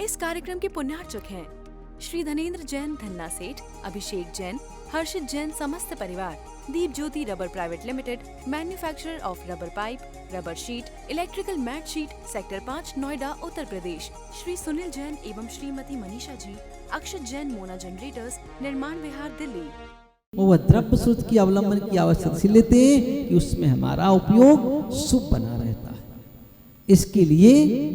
इस कार्यक्रम के पुण्यार्चक हैं श्री धनेन्द्र जैन धन्ना सेठ, अभिषेक जैन, हर्षित जैन समस्त परिवार, Deep Jyoti rubber private limited, manufacturer of rubber pipe, rubber sheet, electrical mat sheet, sector 5 Noida Uttar Pradesh, Shri Sunil Jain एवं श्रीमती मनीषा जी, अक्षत जैन मोना जनरेटर्स, निर्माण विहार दिल्ली। वो द्रव्य स्रोत की अवलंबन की आवश्यकता इसलिए लेते हैं कि उसमें हमारा उपयोग शुभ बना रहता है। इसके लिए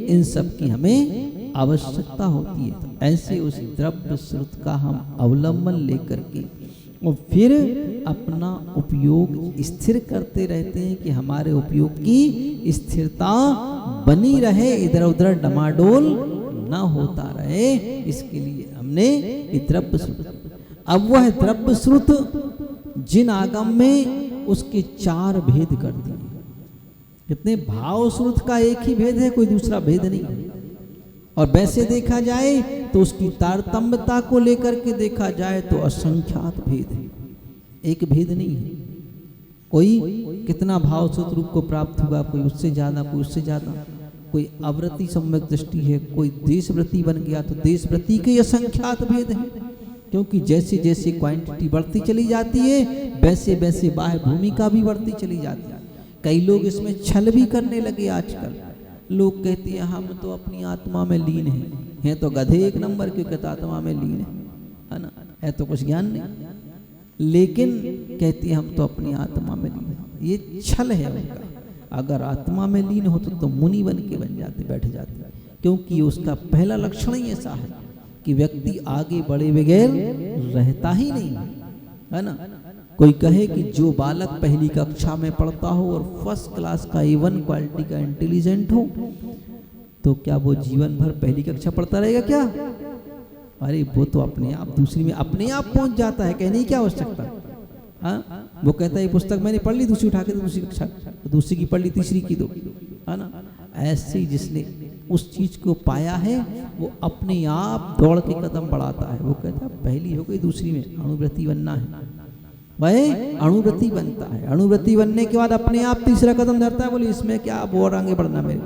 इन सब की हमें आवश्यकता होती है। तो ऐसे उस द्रव्य स्रोत का हम अवलंबन लेकर के और फिर अपना उपयोग स्थिर करते रहते हैं कि हमारे उपयोग की स्थिरता बनी रहे, इधर उधर डमाडोल न होता रहे। इसके लिए हमने ये द्रव्य स्रोत, अब वह द्रव्य स्रोत जिन आगम में उसके 4 भेद कर दिए। कितने भाव स्रोत का एक ही भेद है, कोई दूसरा भेद नहीं। और वैसे देखा जाए तो उसकी तारतम्यता को लेकर के देखा जाए तो असंख्यात भेद है, एक भेद नहीं है। कोई कितना भाव स्रोत रूप को प्राप्त हुआ, कोई उससे ज्यादा, कोई उससे ज्यादा। कोई अवृत्ति सम्यक दृष्टि है, कोई देशव्रति बन गया तो देशव्रति के असंख्यात भेद है। क्योंकि जैसे जैसे क्वांटिटी बढ़ती चली जाती है वैसे वैसे बाह्य भूमिका भी बढ़ती चली जाती है। कई लोग इसमें छल भी करने लगे आजकल। लोग कहते हैं हम तो अपनी आत्मा में लीन हैं, तो गधे एक नंबर के कहते आत्मा में लीन है ना, है तो कुछ ज्ञान नहीं, लेकिन कहती है हम तो अपनी आत्मा में लीन है। ये छल है उनका। अगर आत्मा में लीन हो तो मुनि बन के बन जाते, बैठ जाते, क्योंकि उसका पहला लक्षण ही ऐसा है कि व्यक्ति आगे बढ़े बगैर रहता ही नहीं है ना। कोई कहे कि जो बालक पहली कक्षा में पढ़ता हो और फर्स्ट क्लास का A1 क्वालिटी का इंटेलिजेंट हो तो क्या वो जीवन भर पहली कक्षा पढ़ता रहेगा क्या? अरे वो तो अपने आप दूसरी में अपने आप पहुंच जाता है, कहने की क्या आवश्यकता। हाँ, वो कहता है ये पुस्तक मैंने पढ़ ली, दूसरी उठा के दूसरी कक्षा, तो दूसरी की पढ़ ली, तीसरी की दो, है ना। ऐसे ही जिसने उस चीज को पाया है वो अपने आप दौड़ के कदम बढ़ाता है। वो कहता है पहली हो गई, दूसरी में अणुव्रती बनना है, वह अणुव्रती बनता है। अणुव्रती बनने के बाद अपने आप तीसरा कदम धरता है, बोले इसमें क्या अब और आगे बढ़ना मेरे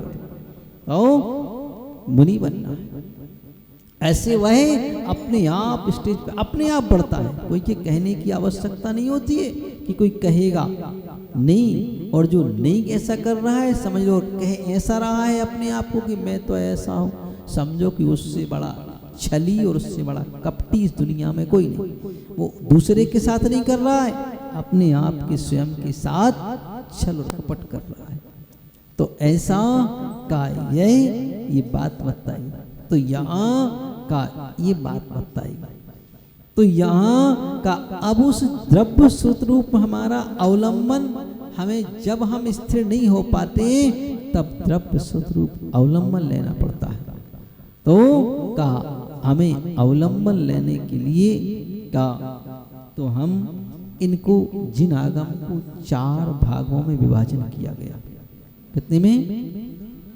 को, मुनि बनना है। ऐसे वह अपने आप स्टेज पे अपने आप बढ़ता है। कोई के कहने की आवश्यकता नहीं होती है कि कोई कहेगा नहीं, और जो नहीं ऐसा कर रहा है समझ लो कहे ऐसा रहा है अपने आप को कि मैं तो ऐसा हूँ, समझो कि उससे बड़ा छली और उससे बड़ा कपटी इस दुनिया में कोई नहीं। वो दूसरे के साथ नहीं कर रहा है, अपने आप के स्वयं के साथ छल और कपट कर रहा है। तो ऐसा का ये बात बताई, तो यहाँ का ये बात बताई, तो यहाँ का अब उस द्रव्य स्रोत रूप हमारा अवलंबन हमें जब हम स्थिर नहीं हो पाते तब द्रव्य स्रोत रूप अवलंबन लेना पड़ता है। तो का हमें अवलंबन लेने के लिए का तो हम इनको जिन आगम को 4 भागों में विभाजन किया गया। कितने में?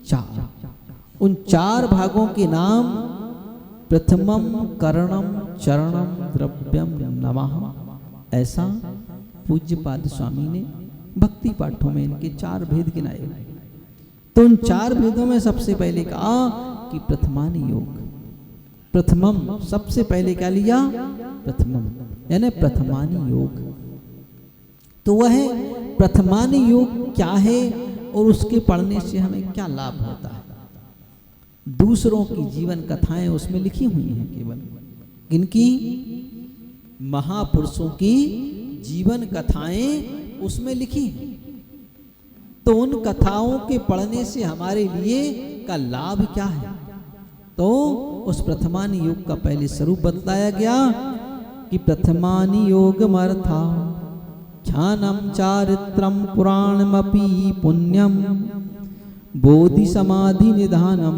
4। उन 4 भागों के नाम प्रथमम करणम चरणम द्रव्यम नमः, ऐसा पूज्यपाद स्वामी ने भक्ति पाठों में इनके 4 भेद गिनाए। तो उन 4 भेदों में सबसे पहले कहा कि प्रथमानि योग। प्रथमम सबसे पहले क्या लिया? प्रथमम यानी प्रथमानि योग। तो वह प्रथमानि योग क्या है और उसके पढ़ने से हमें क्या लाभ होता है? दूसरों की जीवन कथाएं उसमें लिखी हुई हैं, केवल इनकी महापुरुषों की जीवन कथाएं उसमें लिखी हैं। तो उन कथाओं के पढ़ने से हमारे लिए का लाभ क्या है? तो उस प्रथमानि योग का पहले स्वरूप बतलाया गया कि प्रथमानि योगमर्था ध्यानम चारित्रम पुराणमपि पुण्यम बोधि समाधि निधानम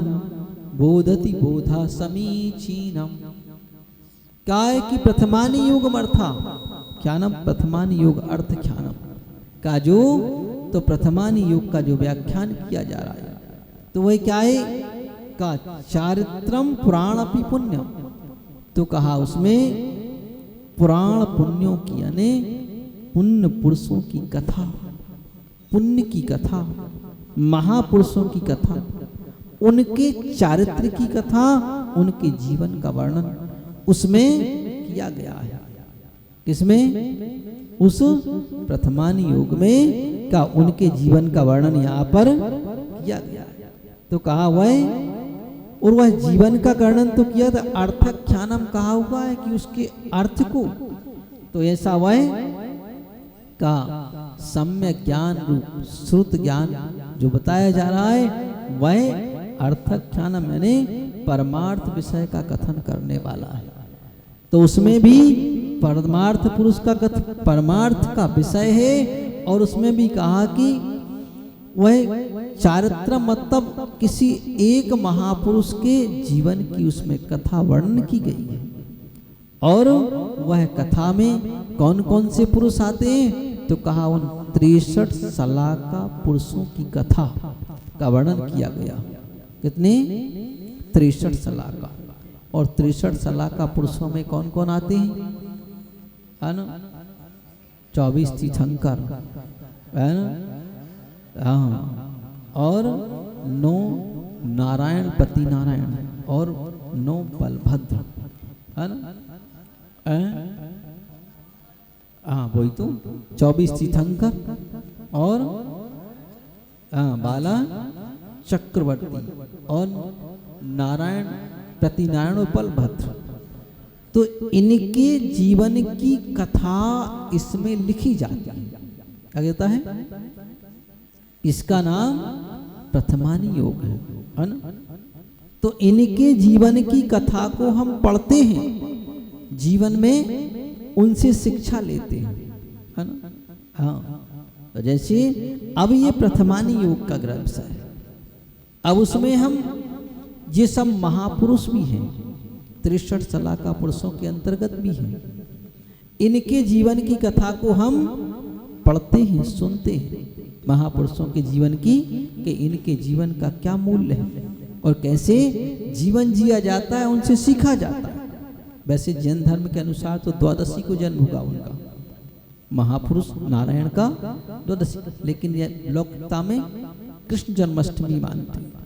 बोधति बोधा समीचीनम। क्या है कि प्रथमानि योगमर्था ख्यानम, प्रथमानि योग अर्थ ख्यानम का जो तो प्रथमानि योग का जो व्याख्यान किया जा रहा है तो वह क्या है का चारित्रम पुराणपि पुण्यम। तो कहा उसमें पुराण पुण्यों की यानी पुण्य पुरुषों की कथा, पुण्य की कथा, महापुरुषों की कथा, उनके चारित्र की कथा, उनके जीवन का वर्णन उसमें किया गया है। किसमें? उस प्रथमान योग में का उनके जीवन का वर्णन यहाँ पर किया गया है। तो कहा वह, और वह जीवन का वर्णन तो किया था, अर्थाख्यानम कहा हुआ है कि उसके अर्थ को, तो ऐसा वह का सम्यक ज्ञान रूप श्रुत ज्ञान जो बताया जा रहा है वह अर्थाख्यानम यानी परमार्थ विषय का कथन करने वाला है। तो उसमें भी परमार्थ पुरुष का कथन परमार्थ का विषय है, और उसमें भी कहा कि वह चारित्र मतलब किसी एक महापुरुष के जीवन की उसमें कथा वर्णन की गई है। और वह कथा में कौन कौन से पुरुष आते हैं? तो कहा उन 63 सलाका पुरुषों की कथा का वर्णन किया गया। कितने? 63 सलाका। और 63 सलाका पुरुषों में कौन कौन आते हैं? है ना? 24 तीर्थंकर, है ना? हाँ, और 9 नारायण पति नारायण, और 9 बलभद्र, है ना? हाँ वही तो 24 तीर्थंकर और बाला चक्रवर्ती और नारायण प्रति नारायण और बलभद्र। तो इनके जीवन की कथा इसमें लिखी जाती है। क्या कहता है? इसका नाम प्रथमानी योग है ना? तो इनके जीवन की कथा को हम पढ़ते हैं, जीवन में उनसे शिक्षा लेते हैं, है ना? हाँ, तो जैसे अब ये प्रथमानी योग का ग्रंथ है, अब उसमें हम ये सब महापुरुष भी हैं, 63 सलाका पुरुषों के अंतर्गत भी हैं। इनके जीवन की कथा को हम पढ़ते हैं, सुनते हैं, महापुरुषों के जीवन की, कि इनके जीवन का क्या मूल्य है और कैसे जीवन जिया जाता है, उनसे सीखा जाता है। वैसे जैन धर्म के अनुसार तो द्वादशी को जन्म होगा उनका, महापुरुष नारायण का द्वादशी, लेकिन लौकिकता में कृष्ण जन्माष्टमी मानते हैं।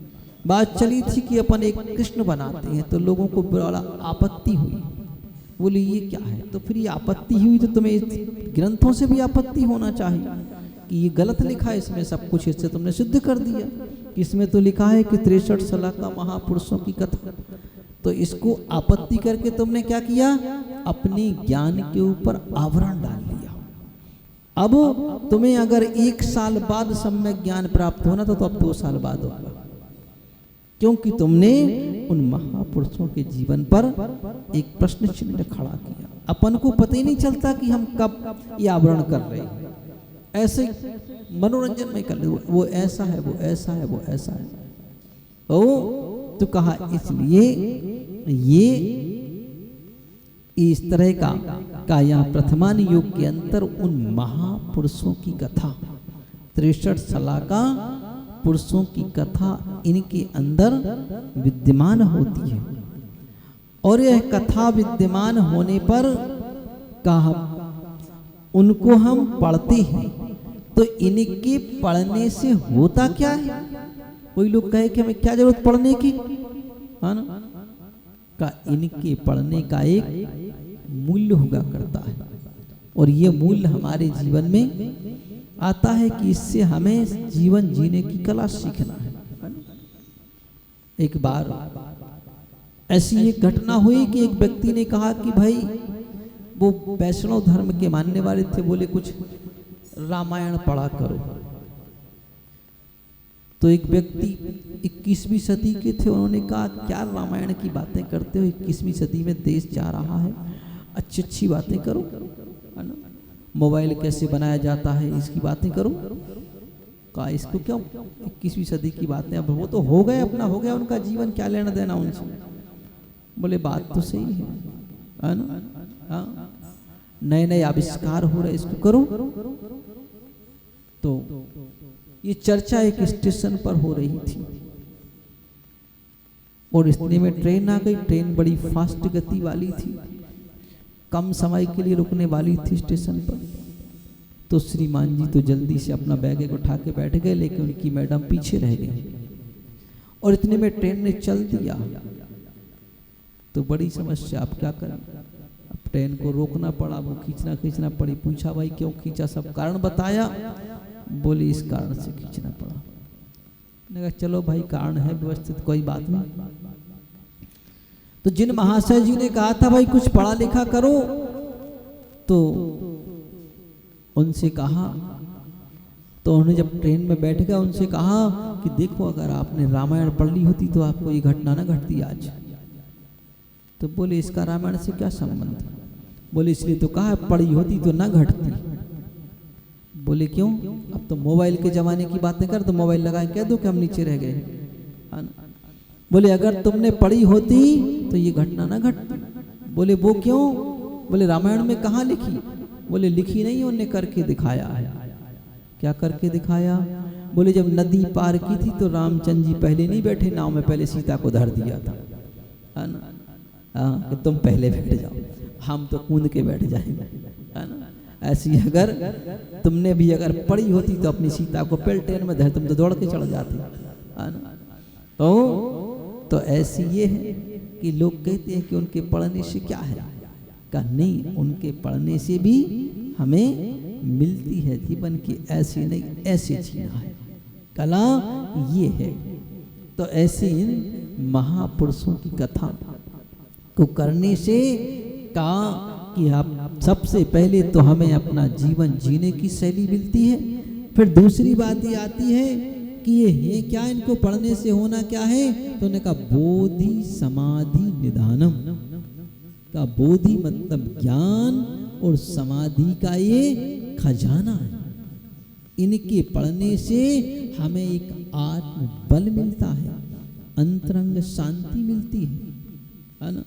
बात चली थी कि अपन एक कृष्ण बनाते हैं, तो लोगों को बड़ा आपत्ति हुई, बोले ये क्या है? तो फिर ये आपत्ति हुई तो तुम्हें ग्रंथों से भी आपत्ति होना चाहिए कि ये गलत लिखा है इसमें सब कुछ, इससे तुमने सिद्ध कर दिया। इसमें तो लिखा है कि 63 सलाका महापुरुषों की कथा, तो इसको आपत्ति करके तुमने क्या किया? अपने ज्ञान के ऊपर आवरण डाल दिया। अब तुम्हें अगर 1 साल बाद सम्यक ज्ञान प्राप्त होना था तो अब 2 साल बाद होगा, क्योंकि तुमने उन महापुरुषों के जीवन पर एक प्रश्न चिन्ह खड़ा किया। अपन को पता ही नहीं चलता कि हम कब ये आवरण कर रहे हैं, ऐसे मनोरंजन में कर रहे, वो ऐसा है, वो ऐसा है, वो ऐसा है। तो कहा इसलिए ये इस तरह का यहाँ प्रथमान युग के अंतर उन महापुरुषों की कथा, 63 सलाका पुरुषों की कथा इनके अंदर विद्यमान होती है। और यह कथा विद्यमान होने पर कहा उनको हम पढ़ते हैं, तो इनके पढ़ने से होता क्या है? कोई लोग कहे कि हमें क्या जरूरत पढ़ने की, है ना? का इनके पढ़ने का एक मूल्य हुआ करता है, और ये मूल्य हमारे जीवन में आता है कि इससे हमें जीवन जीने की कला सीखना है। एक बार ऐसी एक घटना हुई कि एक व्यक्ति ने कहा कि भाई वो वैष्णव धर्म के मानने वाले थे, बोले कुछ रामायण पढ़ा करो। तो एक व्यक्ति 21वीं सदी के थे, उन्होंने कहा क्या रामायण की बातें करते हो, 21वीं सदी में देश जा रहा है, अच्छी अच्छी बातें करो, है ना? मोबाइल कैसे बनाया जाता है इसकी बातें करो। कहा इसको क्यों 21वीं सदी की बातें, अब वो तो हो गए, अपना हो गया उनका जीवन, क्या लेना देना उनसे। बोले बात तो सही है ना? हाँ, नए नए आविष्कार हो रहे, इसको करो। तो ये चर्चा एक स्टेशन पर हो रही थी, और इतने में ट्रेन आ गई। ट्रेन बड़ी फास्ट गति वाली थी, कम समय के लिए रुकने वाली थी स्टेशन पर। तो श्रीमान जी तो जल्दी से अपना बैग उठा के बैठ गए, लेकिन उनकी मैडम पीछे रह गई। और इतने में ट्रेन ने चल दिया तो बड़ी समस्या, आप क्या करें। अब ट्रेन को रोकना पड़ा, वो खींचना पड़ी। पूछा भाई क्यों खींचा, सब कारण बताया। बोले इस कारण से खींचना पड़ा। मैंने कहा चलो भाई कारण है व्यवस्थित, कोई बात नहीं। तो जिन महाशय जी ने कहा था भाई कुछ पढ़ा लिखा करो, तो उनसे कहा, तो उन्होंने जब ट्रेन में बैठ गया उनसे कहा कि देखो अगर आपने रामायण पढ़ ली होती तो आपको ये घटना ना घटती आज। तो बोले इसका रामायण से क्या संबंध। बोले इसलिए तो कहा पढ़ी होती तो ना घटती। बोले क्यों, अब तो मोबाइल के जमाने की बातें कर, तो मोबाइल लगा के कह दो कि हम नीचे रह गए। बोले अगर तुमने पढ़ी होती तो ये घटना ना घटती। बोले वो क्यों। बोले रामायण में कहाँ लिखी। बोले लिखी नहीं, उन्होंने करके दिखाया है। क्या करके दिखाया। बोले जब नदी पार की थी तो रामचंद्र जी पहले नहीं बैठे नाव में, पहले सीता को धर दिया था, है ना। हाँ कि तुम पहले बैठ जाओ, हम तो कूद के बैठ जाएंगे, है ना। ऐसी अगर तुमने भी अगर पढ़ी होती तो अपनी सीता को पहले ट्रेन में धर, तुम तो दौड़ के चढ़ जाते, है ना। तो ऐसी ये है कि लोग कहते हैं कि उनके पढ़ने से क्या है, का नहीं, उनके पढ़ने से भी हमें मिलती है जीवन की, ऐसे नहीं ऐसे जीना है, कला ये है। तो ऐसे इन महापुरुषों की कथा को करने से कहा कि आप सबसे पहले तो हमें अपना जीवन जीने की शैली मिलती है। फिर दूसरी बात ये आती है कि ये है क्या, इनको पढ़ने से होना क्या है। तो उन्होंने कहा बोधि समाधि निधानम का, बोधि मतलब ज्ञान और समाधि का ये खजाना है। इनके पढ़ने से हमें एक आत्म बल मिलता है, अंतरंग शांति मिलती है ना।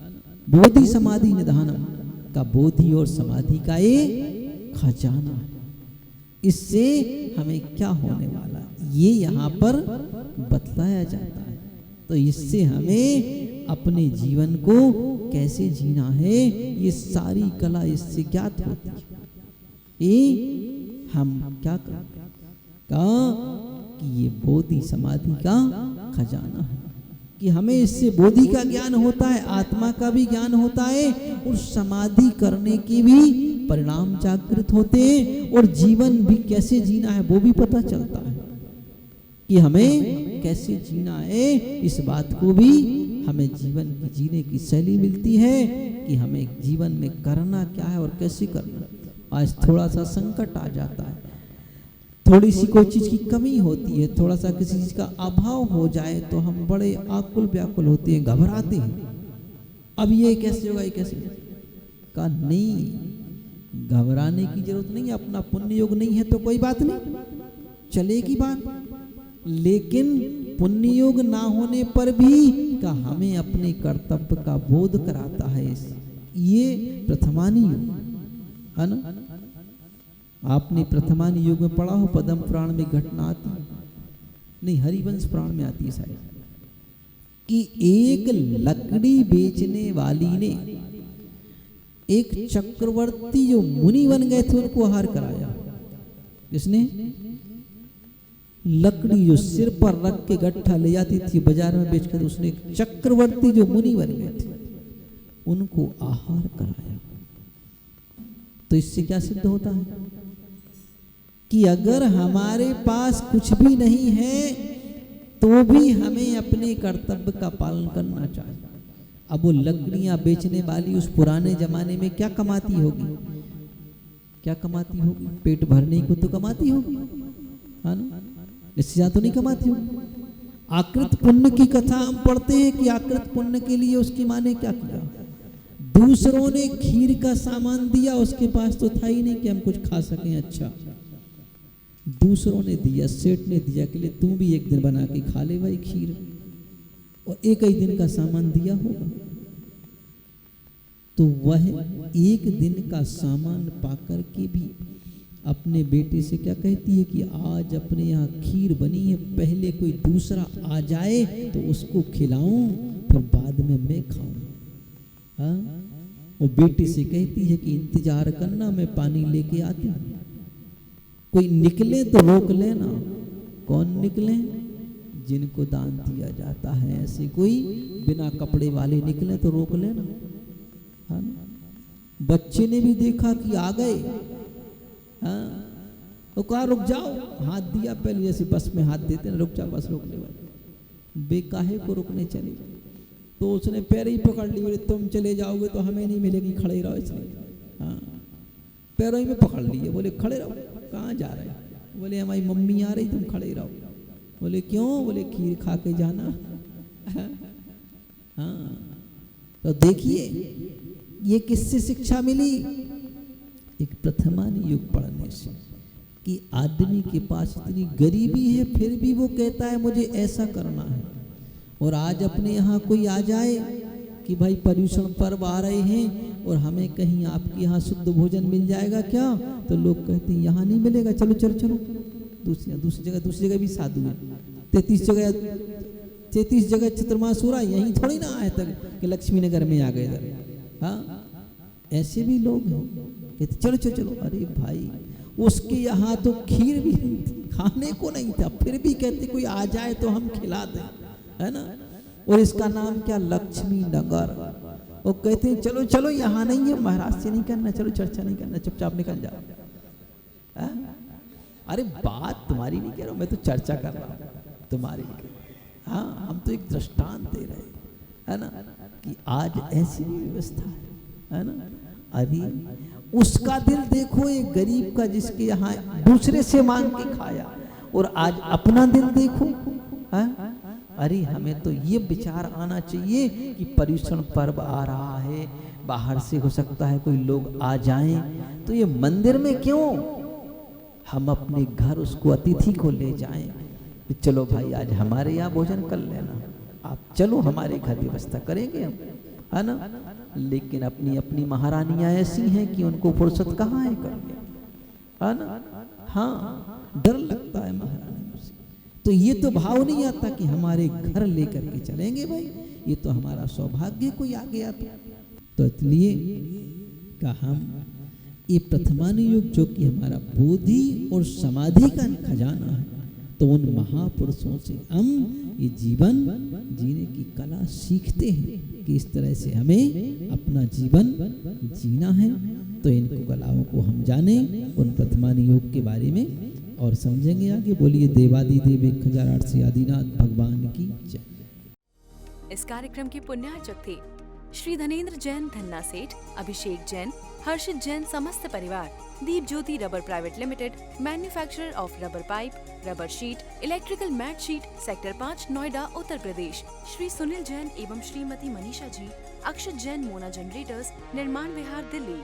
बोधि समाधि निधानम का, बोधि और समाधि का ये खजाना है। इससे हमें क्या होने वाला ये यहाँ पर बतलाया जाता है। तो इससे हमें अपने जीवन को कैसे जीना है ये सारी कला इससे ज्ञात होती है। ये हम क्या करें कि ये बोधि समाधि का खजाना है कि हमें इससे बोधि का ज्ञान होता है, आत्मा का भी ज्ञान होता है और समाधि करने की भी परिणाम जागृत होते हैं और जीवन भी कैसे जीना है वो भी पता चलता है कि हमें कैसे जीना है। इस बात को भी हमें जीवन की जीने की शैली मिलती है कि हमें जीवन में करना क्या है और कैसे करना। आज थोड़ा सा संकट आ जाता है, थोड़ी सी कोई चीज़ की कमी होती है, थोड़ा सा किसी चीज़ का अभाव हो जाए तो हम बड़े आकुल व्याकुल होते हैं, घबराते हैं। अब ये कैसे होगा, ये कैसे का नहीं, घबराने की जरूरत नहीं है। अपना पुण्य योग नहीं है तो कोई बात नहीं, चलेगी बात। लेकिन पुण्य योग ना होने पर भी का हमें अपने कर्तव्य का बोध कराता है। ये प्रथमानी योग है ना। आपने प्रथमानी योग में पढ़ा हो, पद्म पुराण में घटना आती नहीं, हरिवंश पुराण में आती है शायद, कि एक लकड़ी बेचने वाली ने एक चक्रवर्ती जो मुनि बन गए थे उनको आहार कराया। किसने? लकड़ी जो सिर पर रख के गट्ठा ले जाती थी बाजार में बेचकर, उसने एक चक्रवर्ती जो मुनि बन गए थे उनको आहार कराया। तो इससे क्या सिद्ध होता है कि अगर हमारे पास कुछ भी नहीं है तो भी हमें अपने कर्तव्य का पालन करना चाहिए। अब वो लकड़ियां बेचने वाली उस पुराने जमाने में क्या कमाती होगी, क्या कमाती होगी? पेट भरने को तो कमाती होगी, है ना, इससे ज्यादा तो नहीं कमाती होगी। आकृत पुण्य की कथा हम पढ़ते हैं कि आकृत पुण्य के लिए उसकी माँ ने क्या किया, दूसरों ने खीर का सामान दिया, उसके पास तो था ही नहीं कि हम कुछ खा सकें। अच्छा, दूसरों ने दिया, सेठ ने दिया कि ले तू भी एक दिन बना के खा ले भाई खीर, और एक ही दिन का सामान दिया होगा। तो वह एक दिन का सामान पाकर के भी अपने बेटे से क्या कहती है कि आज अपने यहाँ खीर बनी है, पहले कोई दूसरा आ जाए तो उसको खिलाऊं, फिर बाद में मैं खाऊं। हाँ, वो बेटे से कहती है कि इंतजार करना, मैं पानी लेके आती हूँ। कोई निकले तो रोक लेना। कौन निकले? जिनको दान दिया जाता है। ऐसे कोई बिना कपड़े वाले निकले तो रोक लेना, है ना। बच्चे ने भी देखा कि आ गए, हाँ, तो कहा रुक जाओ, हाथ दिया पहले, जैसे बस में हाथ देते ना, रुक जाओ बस रोकने वाले, बेकाहे को रुकने चले। तो उसने पैर ही पकड़ ली, बोले तुम चले जाओगे तो हमें नहीं मिलेगी, खड़े रहो इसलिए। हाँ, पैरों ही में पकड़ लिए, बोले खड़े रहो। कहाँ जा रहे हो? बोले हमारी मम्मी आ रही, तुम खड़े रहो। बोले क्यों? बोले खीर खा के जाना। हाँ, तो देखिए ये किससे शिक्षा मिली? एक प्रथमानी युग पढ़ने से, कि आदमी के पास इतनी गरीबी है फिर भी वो कहता है मुझे ऐसा करना है। और आज अपने यहाँ कोई आ जाए कि भाई पर्यूषण पर्व आ रहे हैं और हमें कहीं आपके यहाँ शुद्ध भोजन मिल जाएगा क्या, तो लोग कहते हैं यहाँ नहीं मिलेगा, चलो चलो चलो दूसरी जगह भी साधु है। 33 जगह चतुर्मास हो रहा है, यहीं थोड़ी ना आए तक कि लक्ष्मी नगर में आ गए इधर। हाँ, ऐसे भी लोग हैं, कहते चलो चलो चलो। अरे भाई उसके यहाँ तो खीर भी नहीं थी, खाने को नहीं था, फिर भी कहते कोई आ जाए तो हम खिला दें, है ना। और इसका नाम क्या? लक्ष्मी नगर। वो कहते हैं चलो चलो यहाँ नहीं है, महाराज से नहीं करना, चलो चर्चा नहीं करना, चुपचाप निकल जाओ। अरे बात तुम्हारी नहीं कह रहा हूँ, मैं तो चर्चा कर रहा हूँ, तुम्हारी नहीं कह रहा। हाँ, हम तो एक दृष्टांत दे रहे है ना, कि आज ऐसी व्यवस्था है ना। अरे उसका दिल देखो, एक गरीब का जिसके यहाँ दूसरे से मांग के खाया, और आज अपना दिल देखो। है? अरे हमें तो ये विचार आना चाहिए कि पर्यूषण पर्व आ रहा है, बाहर से हो सकता है कोई लोग आ जाएं, तो ये मंदिर में क्यों, हम अपने घर उसको अतिथि को ले जाएं। चलो भाई आज हमारे यहाँ भोजन कर लेना, आप चलो हमारे घर व्यवस्था करेंगे हम, है ना। लेकिन अपनी अपनी महारानियां ऐसी हैं कि उनको फुर्सत कहाँ है करने, है ना। हाँ, डर लगता है महारानियों से, तो ये तो भाव नहीं आता कि हमारे घर लेकर के चलेंगे भाई, ये तो हमारा सौभाग्य कोई आ गया तो इसलिए का हम ये प्रथमानी युग जो कि हमारा बोधि और समाधि का खजाना है, तो उन महापुरुषों से हम ये जीवन जीने की कला सीखते हैं कि इस तरह से हमें अपना जीवन जीना है। तो इन कलाओं को हम जाने, उन प्रथमानी योग के बारे में और समझेंगे आगे। बोलिए देवादिदेव 1008 आदिनाथ भगवान की जय। इस कार्यक्रम के पुण्यार्चक थे श्री धनेंद्र जैन धन्ना सेठ, अभिषेक जैन, हर्षित जैन समस्त परिवार, Deep Jyoti rubber private limited, manufacturer of rubber pipe, rubber sheet, electrical mat sheet, sector 5 Noida Uttar Pradesh, Shri Sunil Jain एवं श्रीमती मनीषा जी, अक्षत जैन मोना जनरेटर्स, निर्माण विहार दिल्ली।